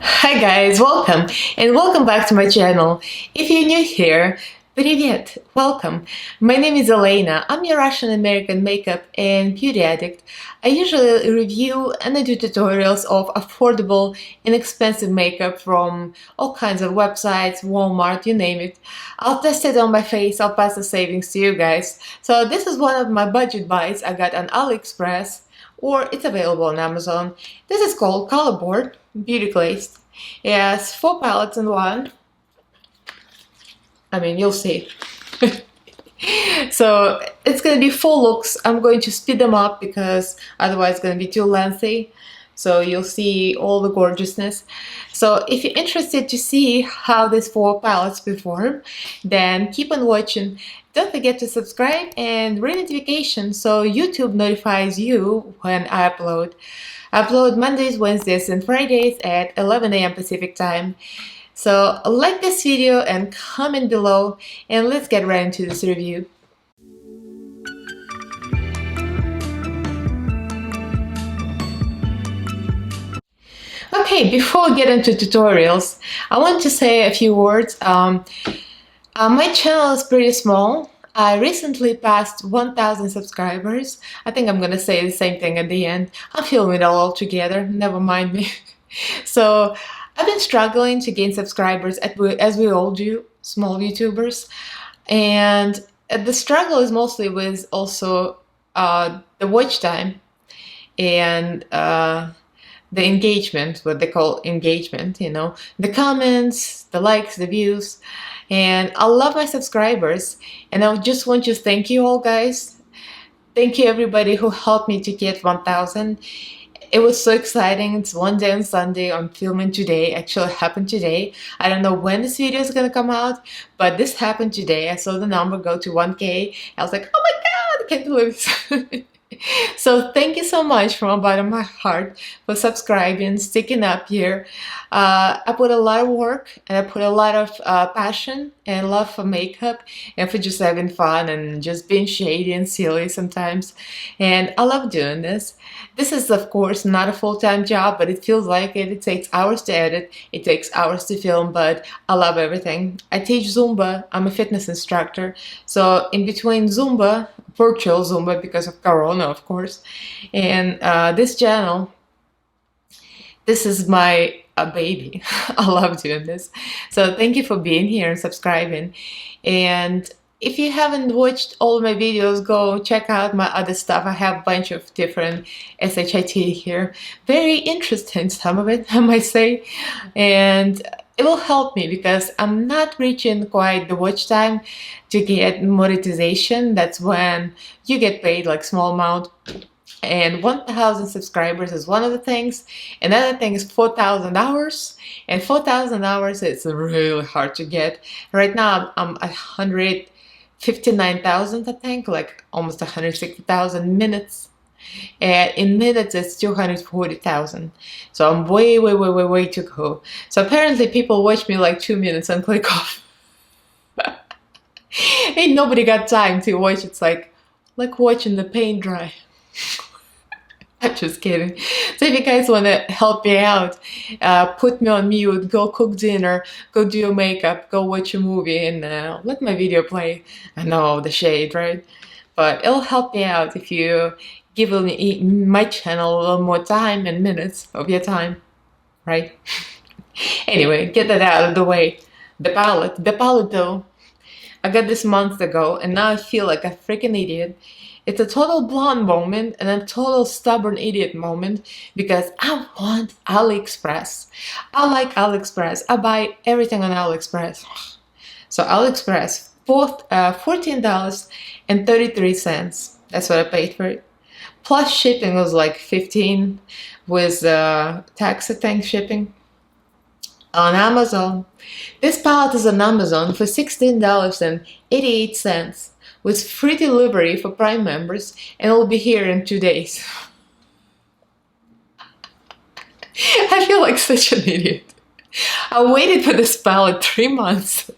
Hi guys, welcome and welcome back to my channel. If you're new here, привет, welcome. My name is Elaina. I'm a Russian-American makeup and beauty addict. I usually review and I do tutorials of affordable, inexpensive makeup from all kinds of websites, Walmart, you name it. I'll test it on my face, I'll pass the savings to you guys. So this is one of my budget buys I got on Aliexpress, or it's available on Amazon. This is called Color Board Beauty Glazed. It has 4 palettes in one. I mean, you'll see. So it's going to be 4 looks. I'm going to speed them up because otherwise it's going to be too lengthy. So you'll see all the gorgeousness. So if you're interested to see how these 4 palettes perform, then keep on watching. Don't forget to subscribe and ring notification so YouTube notifies you when I upload. I upload Mondays, Wednesdays, and Fridays at 11 AM Pacific time. So like this video and comment below, and let's get right into this review. Okay, before we get into tutorials, I want to say a few words. My channel is pretty small. I recently passed 1,000 subscribers. I think I'm gonna say the same thing at the end. I'm filming it all together, never mind me. So I've been struggling to gain subscribers as we all do, small YouTubers. And the struggle is mostly with also the watch time and the engagement, what they call engagement, you know, the comments, the likes, the views. And I love my subscribers, and I just want to thank you all, guys. Thank you everybody who helped me to get 1,000. It was so exciting. It's one day on Sunday. I'm filming today. Actually happened today. I don't know when this video is gonna come out, but this happened today. I saw the number go to 1K. I was like, oh my god, I can't believe this. So thank you so much from the bottom of my heart for subscribing, sticking up here. I put a lot of work and I put a lot of passion and love for makeup and for just having fun and just being shady and silly sometimes. And I love doing this. This is of course not a full-time job, but it feels like it. It takes hours to edit, it takes hours to film, but I love everything. I teach Zumba. I'm a fitness instructor. So in between Zumba, virtual Zumba because of Corona, of course, and this channel, this is my baby. I love doing this. So thank you for being here and subscribing. And if you haven't watched all of my videos, go check out my other stuff. I have a bunch of different SHIT here. Very interesting, some of it, I might say. And it will help me because I'm not reaching quite the watch time to get monetization. That's when you get paid like small amount. And 1,000 subscribers is one of the things. Another thing is 4,000 hours. And 4,000 hours, it's really hard to get. Right now, I'm at 159,000, I think, like almost 160,000 minutes. And in minutes, it's 240,000. So I'm way to go. So apparently people watch me like 2 minutes and click off. Ain't nobody got time to watch. It's like watching the paint dry. I'm just kidding. So if you guys want to help me out, put me on mute, go cook dinner, go do your makeup, go watch a movie, and let my video play. I know, the shade, right? But it'll help me out if you give my channel a little more time and minutes of your time, right? Anyway, get that out of the way. The palette though, I got this months ago, and now I feel like a freaking idiot. It's a total blonde moment and a total stubborn idiot moment because I want Aliexpress. I like Aliexpress. I buy everything on Aliexpress. So Aliexpress, $14.33. That's what I paid for it. Plus shipping was like 15 with tax, I think, shipping. On Amazon, this palette is on Amazon for $16.88 with free delivery for Prime members, and it'll be here in 2 days. I feel like such an idiot. I waited for this palette 3 months.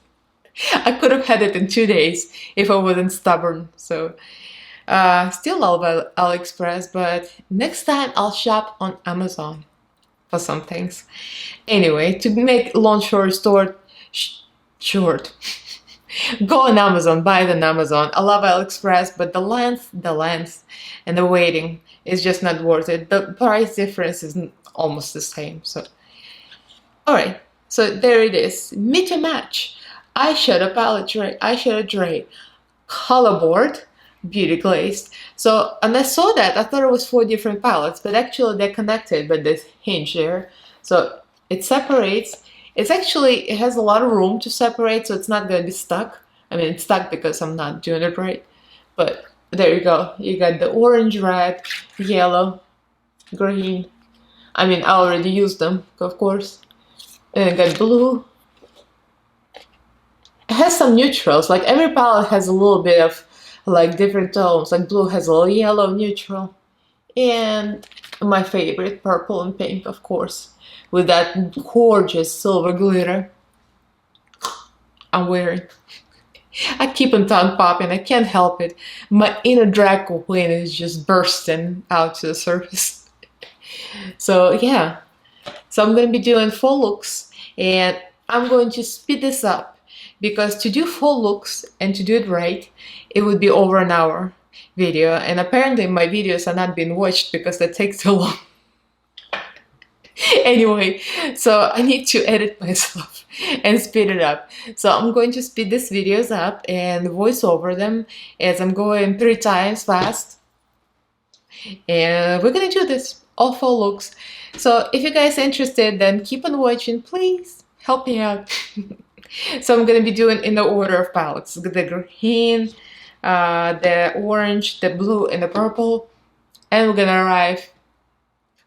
I could have had it in 2 days if I wasn't stubborn. So still love AliExpress, but next time I'll shop on Amazon. for some things. Anyway, to make long short, go on Amazon, buy it on Amazon. I love Aliexpress, but the length, and the waiting is just not worth it. The price difference is almost the same. So, all right. So there it is. Meet to match. Eyeshadow palette tray, eyeshadow tray, color board, Beauty Glazed. So, and I saw that, I thought it was 4 different palettes, but actually they're connected by this hinge there. So it separates. It has a lot of room to separate, so it's not going to be stuck. I mean, it's stuck because I'm not doing it right. But there you go. You got the orange, red, yellow, green. I mean, I already used them, of course. And I got blue. It has some neutrals. Like every palette has a little bit of like different tones. Like blue has a little yellow neutral. And my favorite, purple and pink, of course, with that gorgeous silver glitter I'm wearing. I keep on tongue popping. I can't help it. My inner drag queen is just bursting out to the surface. So yeah. So I'm going to be doing 4 looks, and I'm going to speed this up because to do 4 looks and to do it right, it would be over an hour video, and apparently my videos are not being watched because that takes too long. Anyway, so I need to edit myself and speed it up. So I'm going to speed these videos up and voice over them as I'm going 3 times fast. And we're gonna do this, all 4 looks. So if you guys are interested, then keep on watching, please help me out. So I'm gonna be doing in the order of palettes: the green, the orange, the blue, and the purple, and we're gonna arrive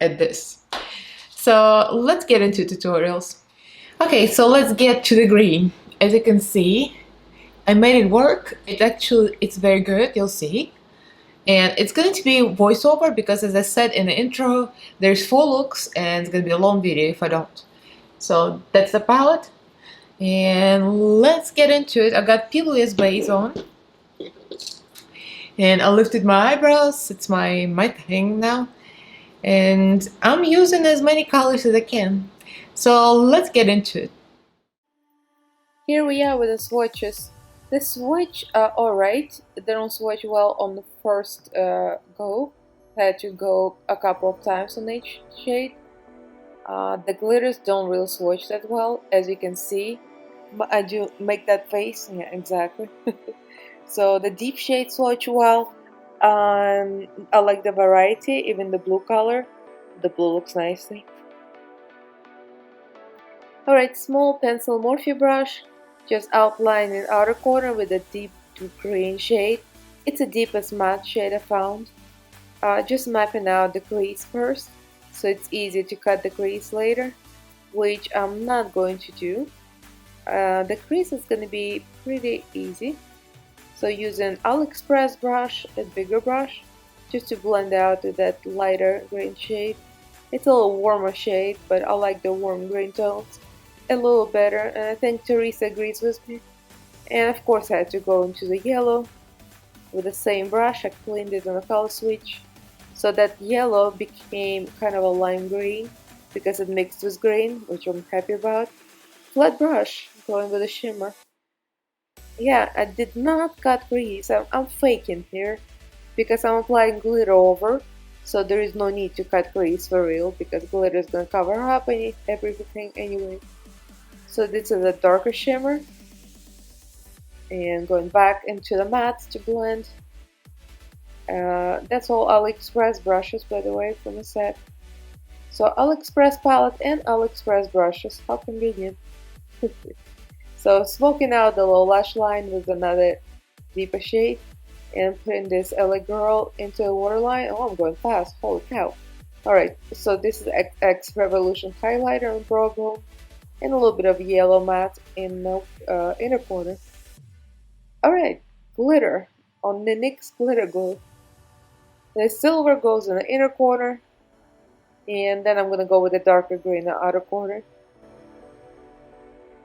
at this. So let's get into tutorials. Okay, so let's get to the green. As you can see, I made it work. It's very good, you'll see. And it's going to be voiceover because, as I said in the intro, there's 4 looks and it's going to be a long video if I don't. So that's the palette. And let's get into it. I got P.Louise base on. And I lifted my eyebrows. It's my thing now. And I'm using as many colors as I can. So let's get into it. Here we are with the swatches. The swatch are alright. They don't swatch well on the first go. I had to go a couple of times on each shade. The glitters don't really swatch that well, as you can see. But I do make that face. Yeah, exactly. So the deep shades swatch well. I like the variety, even the blue color. The blue looks nicely. Alright, small pencil Morphe brush. Just outline in outer corner with a deep green shade. It's the deepest matte shade I found. Just mapping out the crease first, so it's easy to cut the crease later, which I'm not going to do. The crease is going to be pretty easy. So using Aliexpress brush, a bigger brush, just to blend out to that lighter green shade. It's a little warmer shade, but I like the warm green tones a little better, and I think Teresa agrees with me. And of course I had to go into the yellow with the same brush. I cleaned it on a color switch so that yellow became kind of a lime green because it mixed with green, which I'm happy about. Flat brush, going with a shimmer. Yeah, I did not cut crease. I'm faking here because I'm applying glitter over, so there is no need to cut crease for real because glitter is gonna cover up everything anyway. So this is a darker shimmer, and going back into the mattes to blend. That's all Aliexpress brushes, by the way, from the set. So Aliexpress palette and Aliexpress brushes, how convenient. So smoking out the low lash line with another deeper shade and putting this LA Girl into a waterline. Oh, I'm going fast, holy cow. Alright, so this is X Revolution highlighter on brow bone, and a little bit of yellow matte in the inner corner. Alright, glitter on the NYX glitter glue. The silver goes in the inner corner, and then I'm going to go with the darker green in the outer corner.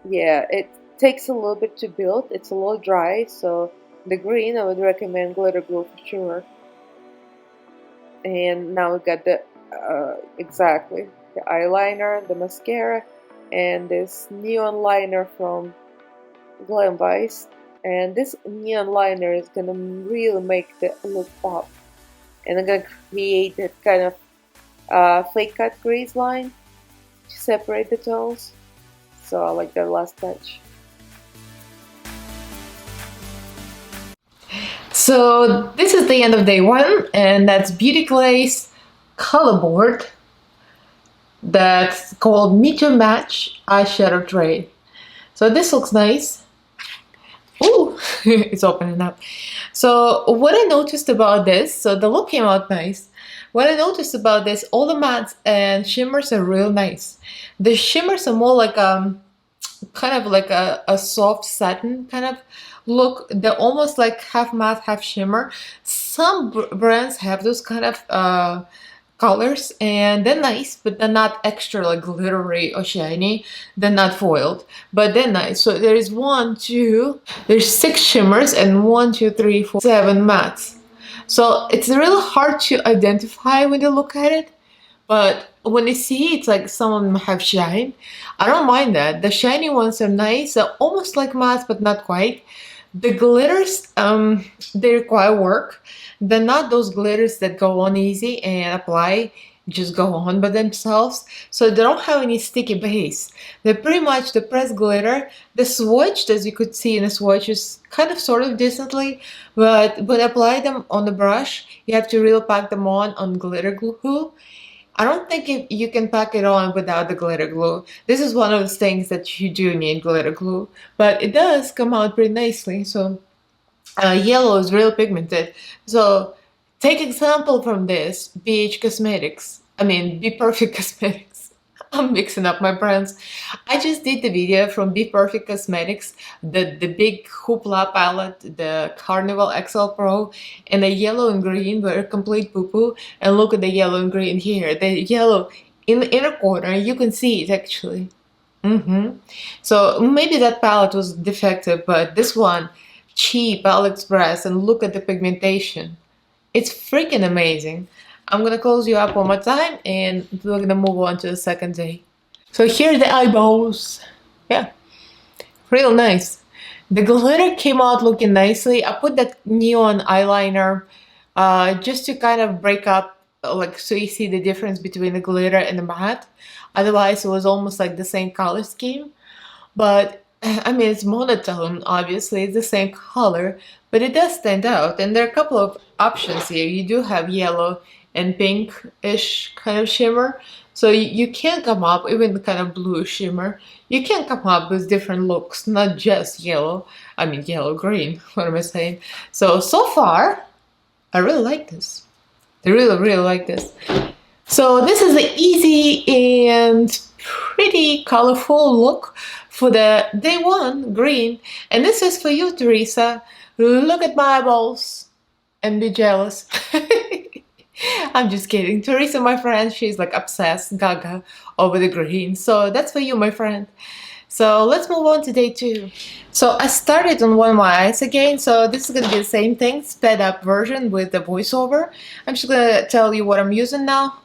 Yeah, it takes a little bit to build, it's a little dry, so the green I would recommend glitter glue for sure. And now we got the, exactly. the eyeliner, the mascara, and this neon liner from Glam. And this neon liner is gonna really make the look pop. And I'm gonna create that kind of fake cut crease line to separate the tones. So I like that last touch. So this is the end of day one, and that's Beauty Glazed color board that's called Meet Your Match eyeshadow tray. So this looks nice. Ooh, it's opening up. So what I noticed about this, so the look came out nice. What I noticed about this, all the mattes and shimmers are real nice. The shimmers are more like kind of like a soft satin kind of look. They're almost like half matte, half shimmer. Some brands have those kind of colors, and they're nice, but they're not extra like glittery or shiny. They're not foiled, but they're nice. So there is there's 6 shimmers and 1, 2, 3, 4, 7 mattes. So it's really hard to identify when you look at it, but when you see it's like some of them have shine. I don't mind that. The shiny ones are nice. They're almost like matte, but not quite. The glitters, they require work. They're not those glitters that go on easy and apply, just go on by themselves. So they don't have any sticky base. They're pretty much the pressed glitter. The swatch, as you could see in the swatches, kind of sort of decently, but when I apply them on the brush, you have to really pack them on glitter glue. I don't think you can pack it on without the glitter glue. This is one of those things that you do need glitter glue, but it does come out pretty nicely. So yellow is real pigmented. So take example from this, BH Cosmetics. I mean, Be Perfect Cosmetics. I'm mixing up my brands. I just did the video from Be Perfect Cosmetics, the big Hoopla palette, the Carnival XL Pro, and the yellow and green were a complete poo-poo. And look at the yellow and green here. The yellow in the inner corner, you can see it actually. So maybe that palette was defective, but this one, cheap, Aliexpress, and look at the pigmentation. It's freaking amazing. I'm gonna close you up one more time and we're gonna move on to the second day. So here are the eyeballs. Yeah, real nice. The glitter came out looking nicely. I put that neon eyeliner just to kind of break up, like so you see the difference between the glitter and the matte. Otherwise, it was almost like the same color scheme. But I mean, it's monotone, obviously, it's the same color, but it does stand out. And there are a couple of options here. You do have yellow and pink-ish kind of shimmer. So you can come up, even the kind of blue shimmer, you can come up with different looks, not just yellow. I mean, yellow-green, what am I saying? So far, I really like this. I really, really like this. So this is an easy and pretty colorful look for the day one green. And this is for you, Teresa. Look at my eyeballs and be jealous. I'm just kidding. Teresa, my friend, she's like obsessed, gaga, over the green. So that's for you, my friend. So let's move on to day 2. So I started on one of my eyes again. So this is going to be the same thing, sped up version with the voiceover. I'm just going to tell you what I'm using now.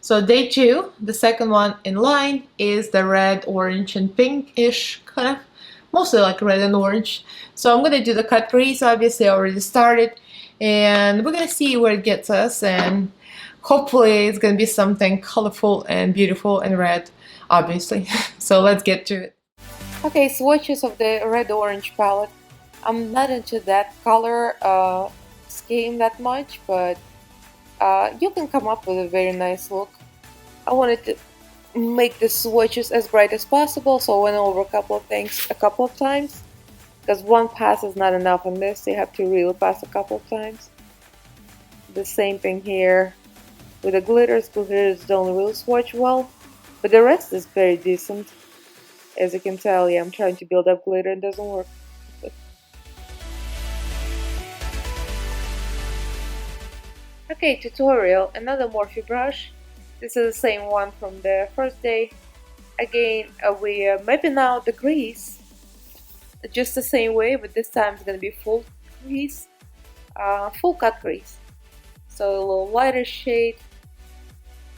So day 2, the second one in line, is the red, orange, and pink-ish kind of, mostly like red and orange. So I'm going to do the cut crease. Obviously, I already started. And we're going to see where it gets us. And hopefully it's going to be something colorful and beautiful and red, obviously. So let's get to it. Okay, swatches of the red-orange palette. I'm not into that color scheme that much, but you can come up with a very nice look. I wanted to make the swatches as bright as possible, so I went over a couple of things a couple of times. Because one pass is not enough on this, you have to really pass a couple of times. The same thing here with the glitters. Glitters don't really swatch well, but the rest is very decent. As you can tell, yeah, I'm trying to build up glitter, it doesn't work. Okay, tutorial, another Morphe brush. This is the same one from the first day. Again, we are mapping out the crease just the same way, but this time it's going to be full crease, full cut crease. So a little lighter shade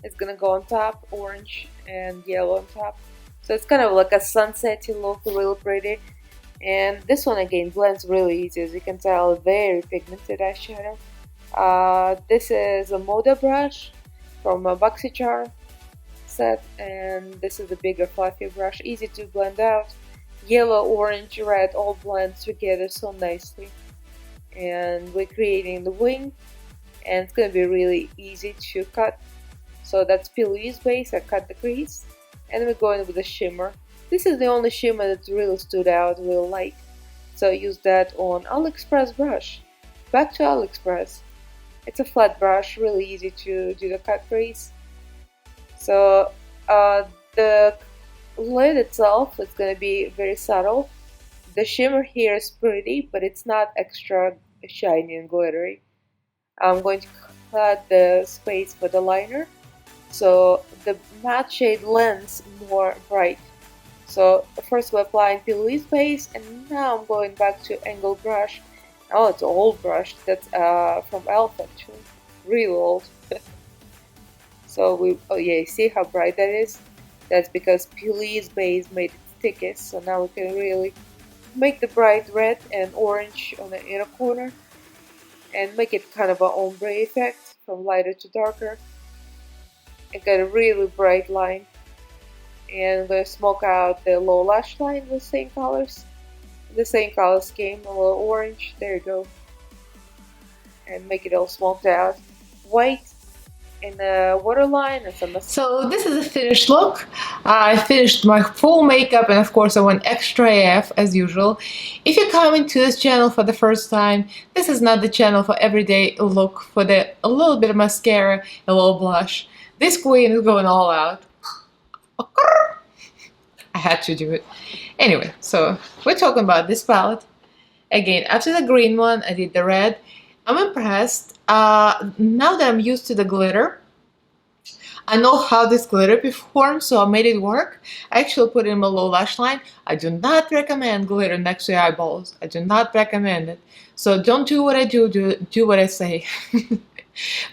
is going to go on top, orange and yellow on top. So it's kind of like a sunsetty look, really pretty. And this one again blends really easy, as you can tell, very pigmented eyeshadow. This is a Moda brush from a BoxyCharm set, and this is a bigger fluffy brush, easy to blend out. Yellow, orange, red all blend together so nicely. And we're creating the wing, and it's going to be really easy to cut. So that's Beauty base, I cut the crease, and we're going with the shimmer. This is the only shimmer that really stood out, really like. So I used that on Aliexpress brush. Back to Aliexpress. It's a flat brush, really easy to do the cut crease. So the lid itself is going to be very subtle. The shimmer here is pretty, but it's not extra shiny and glittery. I'm going to cut the space for the liner, so the matte shade lends more bright. So first we're applying Beauty Glazed, and now I'm going back to angled brush. Oh, it's an old brush. That's from Elf actually, real old. So oh yeah, see how bright that is? That's because Beauty base made it thickest. So now we can really make the bright red and orange on the inner corner, and make it kind of an ombre effect from lighter to darker. And got a really bright line. And I'm going to smoke out the low lash line with same colors. The same color scheme, a little orange, there you go. And make it all smoked out. White in the waterline and some. So this is a finished look. I finished my full makeup, and of course I went extra AF as usual. If you're coming to this channel for the first time, this is not the channel for everyday look, for a little bit of mascara, a little blush. This queen is going all out. I had to do it. Anyway, so we're talking about this palette. Again, after the green one, I did the red. I'm impressed. Now that I'm used to the glitter, I know how this glitter performs, so I made it work. I actually put it in my low lash line. I do not recommend glitter next to your eyeballs. I do not recommend it. So don't do what I do, do what I say.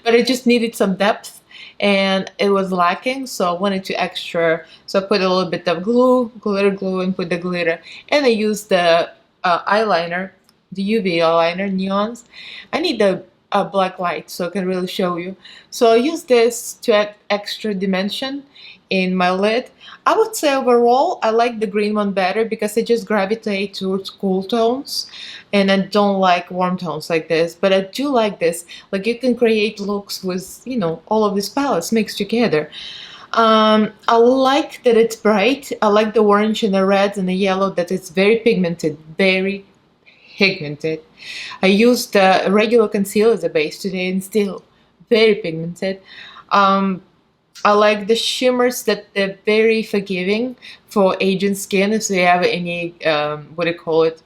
But it just needed some depth, and it was lacking, so I wanted to extra. So I put a little bit of glitter glue, and put the glitter. And I used the eyeliner, the UV eyeliner, neons. I need the black light so I can really show you. So I use this to add extra dimension in my lid. I would say overall I like the green one better because I just gravitate towards cool tones, and I don't like warm tones like this, but I do like this. Like, you can create looks with, you know, all of these palettes mixed together. I like that it's bright. I like the orange and the red and the yellow, that it's very pigmented, very pigmented. I used the regular concealer as a base today, and still very pigmented. I like the shimmers, that they're very forgiving for aging skin. If you have any, what do you call it,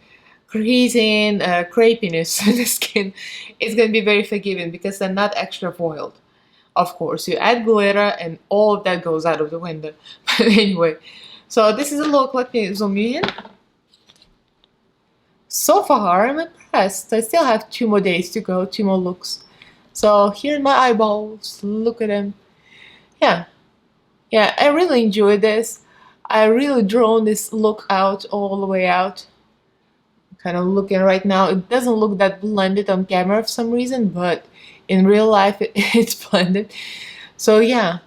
creasing, crepiness in the skin, it's going to be very forgiving because they're not extra foiled. Of course, you add glitter and all of that goes out of the window. But anyway, so this is a look. Let me zoom you in. So far, I'm impressed. I still have 2 more days to go, 2 more looks. So here are my eyeballs. Look at them. Yeah, I really enjoyed this. I really drawn this look out all the way out. Kind of looking right now, it doesn't look that blended on camera for some reason, but in real life it's blended. So yeah,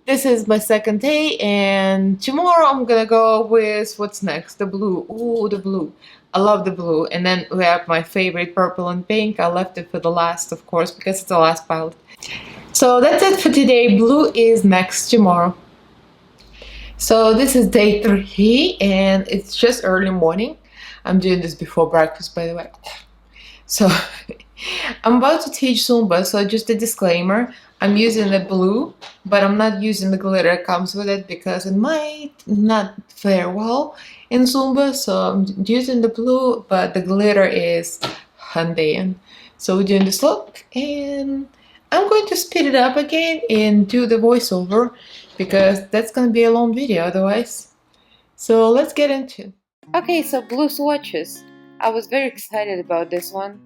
this is my second day, and tomorrow I'm gonna go with, what's next? The blue. Ooh, the blue. I love the blue. And then we have my favorite, purple and pink. I left it for the last, of course, because it's the last palette. So that's it for today. Blue is next tomorrow. So this is day 3, and it's just early morning. I'm doing this before breakfast, by the way. So I'm about to teach Zumba, so just a disclaimer. I'm using the blue, but I'm not using the glitter that comes with it because it might not fare well in Zumba. So I'm using the blue, but the glitter is Hyundai. So we're doing this look, and I'm going to speed it up again and do the voiceover because that's going to be a long video otherwise. So let's get into it. Okay, so blue swatches. I was very excited about this one.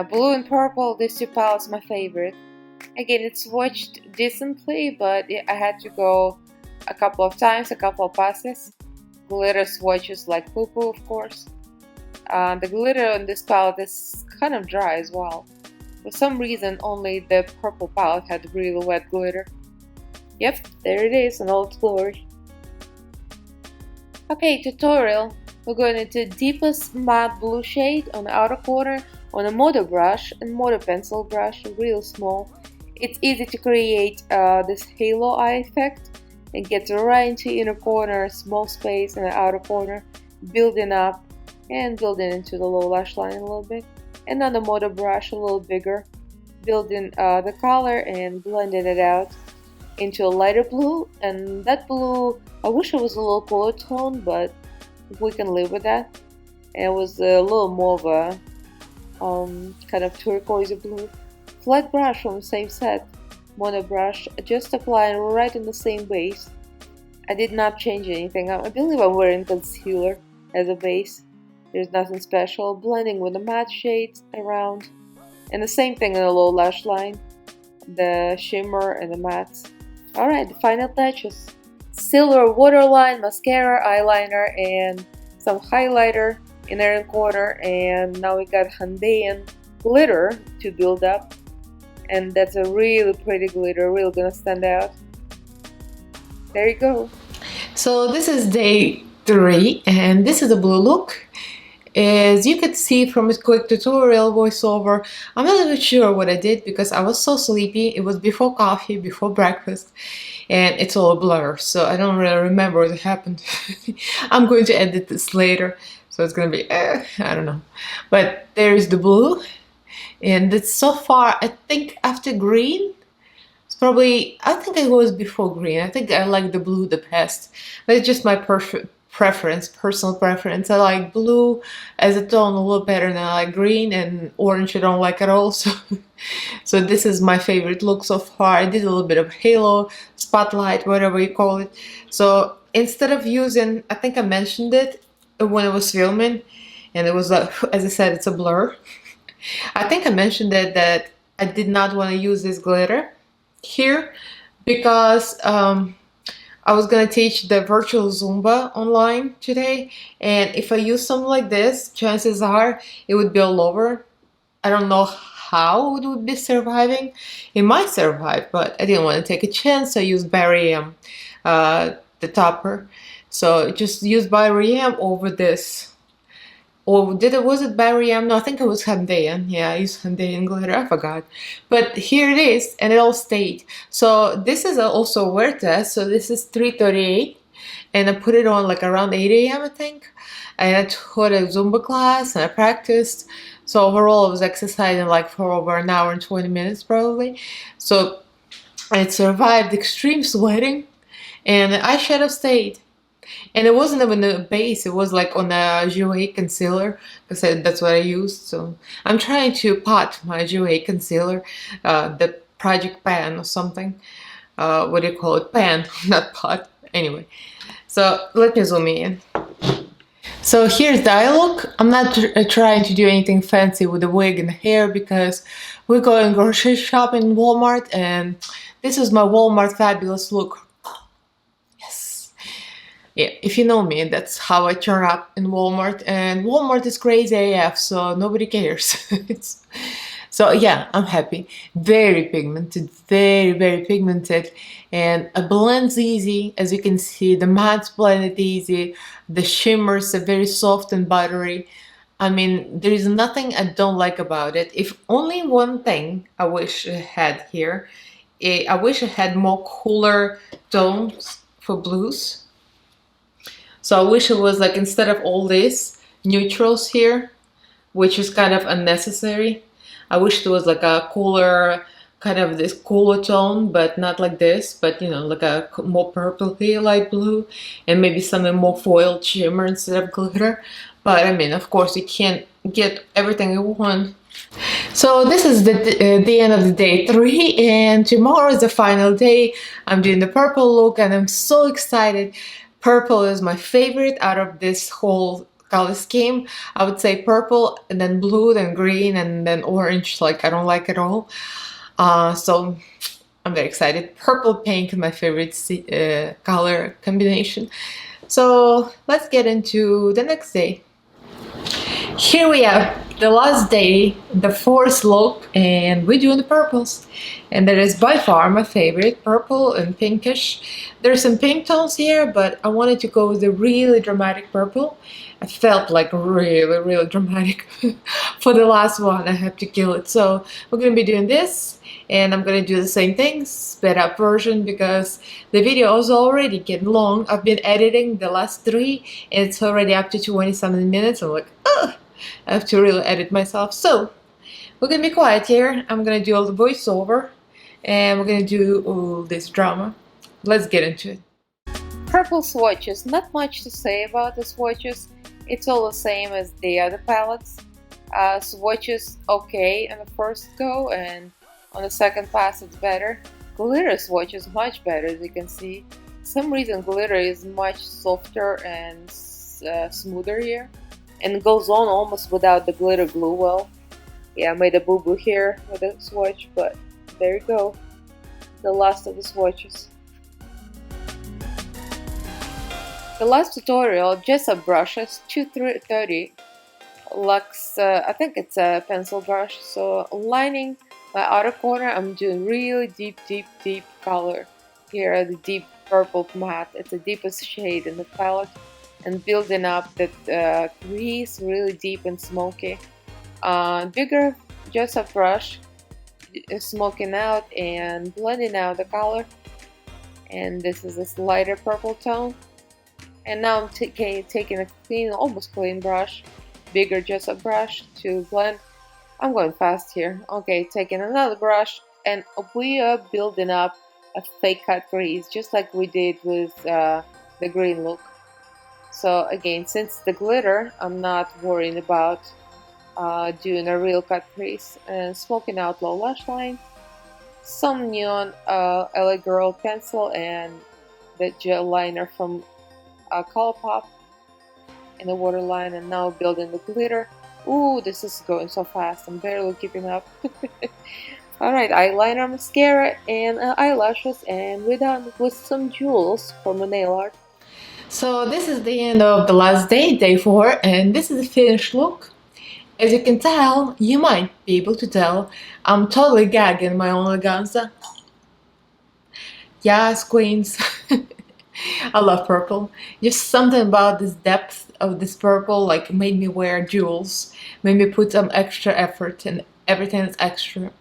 Blue and purple, these 2 palettes my favorite. Again, it's swatched decently, but I had to go a couple of times, a couple of passes. Glitter swatches like poo-poo, of course. The glitter on this palette is kind of dry as well. For some reason, only the purple palette had really wet glitter. Yep, there it is in all its glory. Okay, tutorial. We're going into deepest matte blue shade on the outer corner on a motor brush and motor pencil brush, real small. It's easy to create this halo eye effect and get right into inner corner, small space in the outer corner, building up and building into the low lash line a little bit. And on the motor brush a little bigger, building the color and blending it out into a lighter blue. And that blue, I wish it was a little cooler tone, but we can live with that. And it was a little more of a kind of turquoise blue. Flat brush from the same set, mono brush, just applying right in the same base. I did not change anything. I believe I'm wearing concealer as a base. There's nothing special. Blending with the matte shades around. And the same thing in the low lash line. The shimmer and the mattes. Alright, the final touches. Silver waterline, mascara, eyeliner, and some highlighter in the inner corner. And now we got Handaean glitter to build up. And that's a really pretty glitter, really gonna stand out. There you go. So this is day 3 and this is the blue look. As you could see from this quick tutorial voiceover, I'm not even sure what I did because I was so sleepy. It was before coffee, before breakfast, and it's all a blur, so I don't really remember what happened. I'm going to edit this later, so it's gonna be, I don't know. But there is the blue. And it's so far, I think after green, it's probably, I think it was before green. I think I like the blue the best. That's just my preference, personal preference. I like blue as a tone a little better than I like green, and orange I don't like at all. So this is my favorite look so far. I did a little bit of halo, spotlight, whatever you call it. So instead of using, I think I mentioned it when I was filming, and it was, as I said, it's a blur. I think I mentioned that I did not want to use this glitter here because I was going to teach the virtual Zumba online today, and if I use something like this, chances are it would be all over. I don't know how it would be surviving. It might survive, but I didn't want to take a chance. I used Barry AM, the topper. So just use Barry AM over this. Or was it Barry AM? No, I think it was Handaean. Yeah, I used Handaean glitter, I forgot. But here it is, and it all stayed. So this is also a wear test. So this is 3:38, and I put it on like around 8 AM, I think. And I taught a Zumba class, and I practiced. So overall, I was exercising like for over an hour and 20 minutes probably. So it survived extreme sweating, and the eyeshadow stayed. And it wasn't even a base, it was like on a Jouer concealer, because that's what I used. So I'm trying to pot my Jouer concealer, the Project Pan or something. What do you call it? Pan, not pot. Anyway, so let me zoom in. So here's the eye look. I'm not trying to do anything fancy with the wig and the hair because we're going grocery shopping in Walmart, and this is my Walmart fabulous look. Yeah, if you know me, that's how I turn up in Walmart, and Walmart is crazy AF, so nobody cares. So yeah, I'm happy. Very pigmented, very pigmented, and it blends easy. As you can see, the mattes blended easy. The shimmers are very soft and buttery. I mean, there is nothing I don't like about it. If only one thing I wish I had here, I wish I had more cooler tones for blues. So I wish it was like, instead of all this neutrals here, which is kind of unnecessary, I wish there was like a cooler, kind of this cooler tone, but not like this, but you know, like a more purpley light blue, and maybe something more foiled shimmer instead of glitter. But I mean, of course, you can't get everything you want. So this is the end of the day 3, and tomorrow is the final day. I'm doing the purple look, and I'm so excited. Purple is my favorite out of this whole color scheme. I would say purple, and then blue, then green, and then orange, like I don't like at all. So I'm very excited. Purple pink is my favorite color combination. So let's get into the next day. Here we have the last day, the fourth look, and we're doing the purples. And that is by far my favorite, purple and pinkish. There's some pink tones here, but I wanted to go with the really dramatic purple. I felt like really dramatic. For the last one, I have to kill it. So we're going to be doing this, and I'm going to do the same thing, sped up version, because the video is already getting long. I've been editing the last 3, and it's already up to 20-something minutes. I'm like, ugh! I have to really edit myself. So we're gonna be quiet here. I'm gonna do all the voiceover, and we're gonna do all this drama. Let's get into it. Purple swatches. Not much to say about the swatches. It's all the same as the other palettes. Swatches okay on the first go, and on the second pass it's better. Glitter swatches much better, as you can see. For some reason glitter is much softer and smoother here, and goes on almost without the glitter glue well. Yeah, I made a boo-boo here with the swatch, but there you go. The last of the swatches. The last tutorial, just a brushes, 230 Lux, I think it's a pencil brush. So lining my outer corner, I'm doing really deep color here, the deep purple matte. It's the deepest shade in the palette, and building up that crease really deep and smoky. Bigger, just a brush, smoking out and blending out the color. And this is this lighter purple tone. And now I'm taking a clean, almost clean brush, bigger just a brush to blend. I'm going fast here. Okay, taking another brush, and we are building up a fake cut crease, just like we did with the green look. So again, since the glitter, I'm not worrying about doing a real cut crease. And smoking out low lash line, some neon LA Girl pencil, and the gel liner from Colourpop in the waterline, and now building the glitter. Ooh, this is going so fast. I'm barely keeping up. Alright, eyeliner, mascara, and eyelashes, and we're done with some jewels for my nail art. So this is the end of the last day, day 4, and this is the finished look. As you can tell, you might be able to tell, I'm totally gagging my own eleganza. Yes, queens. I love purple. Just something about this depth of this purple like made me wear jewels, made me put some extra effort, and everything is extra.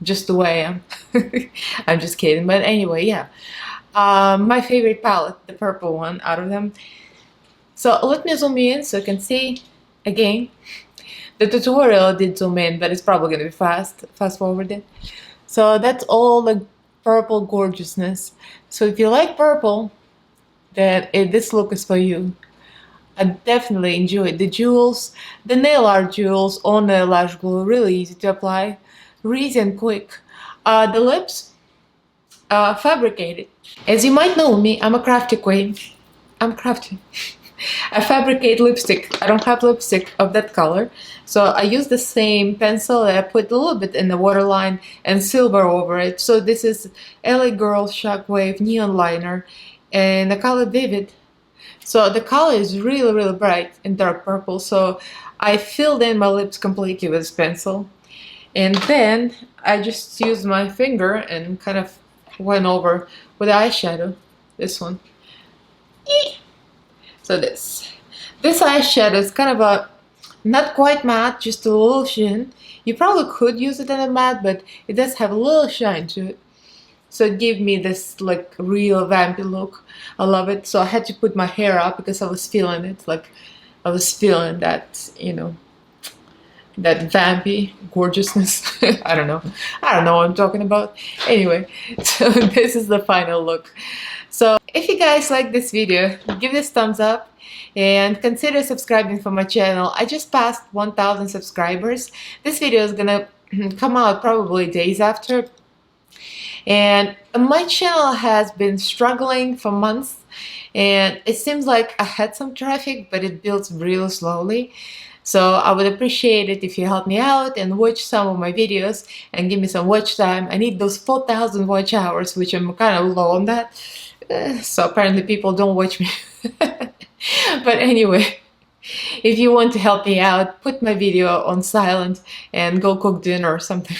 Just the way I am. I'm just kidding, but anyway, yeah. My favorite palette, the purple one out of them. So let me zoom in so you can see again. The tutorial did zoom in, but it's probably gonna be fast forwarded. So that's all the purple gorgeousness. So if you like purple, then this look is for you. I definitely enjoyed the jewels, the nail art jewels on the lash glue, really easy to apply, easy and quick. The lips, fabricated. As you might know me, I'm a crafty queen. I'm crafty. I fabricate lipstick. I don't have lipstick of that color, so I use the same pencil that I put a little bit in the waterline and silver over it. So this is LA Girl Shockwave Neon Liner, and the color Vivid. So the color is really bright and dark purple, so I filled in my lips completely with this pencil. And then I just used my finger and kind of went over with the eyeshadow, this one. So this eyeshadow is kind of a not quite matte, just a little sheen. You probably could use it in a matte, but it does have a little shine to it. So it gave me this like real vampy look. I love it. So I had to put my hair up because I was feeling it. Like I was feeling that, you know, that vampy gorgeousness. I don't know what I'm talking about. Anyway, so this is the final look. So if you guys like this video, give this thumbs up and consider subscribing for my channel. I just passed 1,000 subscribers. This video is gonna come out probably days after. And my channel has been struggling for months, and it seems like I had some traffic, but it builds really slowly. So I would appreciate it if you help me out and watch some of my videos and give me some watch time. I need those 4,000 watch hours, which I'm kind of low on that. So apparently people don't watch me. But anyway, if you want to help me out, put my video on silent and go cook dinner or something.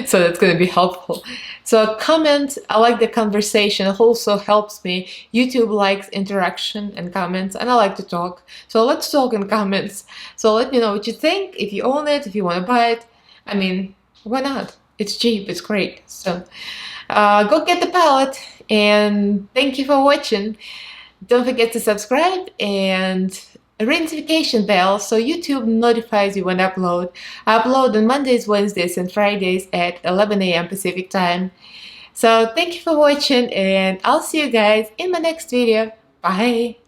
So that's going to be helpful. So comment, I like the conversation. It also helps me. YouTube likes interaction and comments, and I like to talk. So let's talk in comments. So let me know what you think, if you own it, if you want to buy it. I mean, why not? It's cheap, it's great. So go get the palette, and thank you for watching. Don't forget to subscribe and ring notification bell so YouTube notifies you when I upload. I upload on Mondays, Wednesdays, and Fridays at 11 a.m. Pacific time. So thank you for watching, and I'll see you guys in my next video. Bye!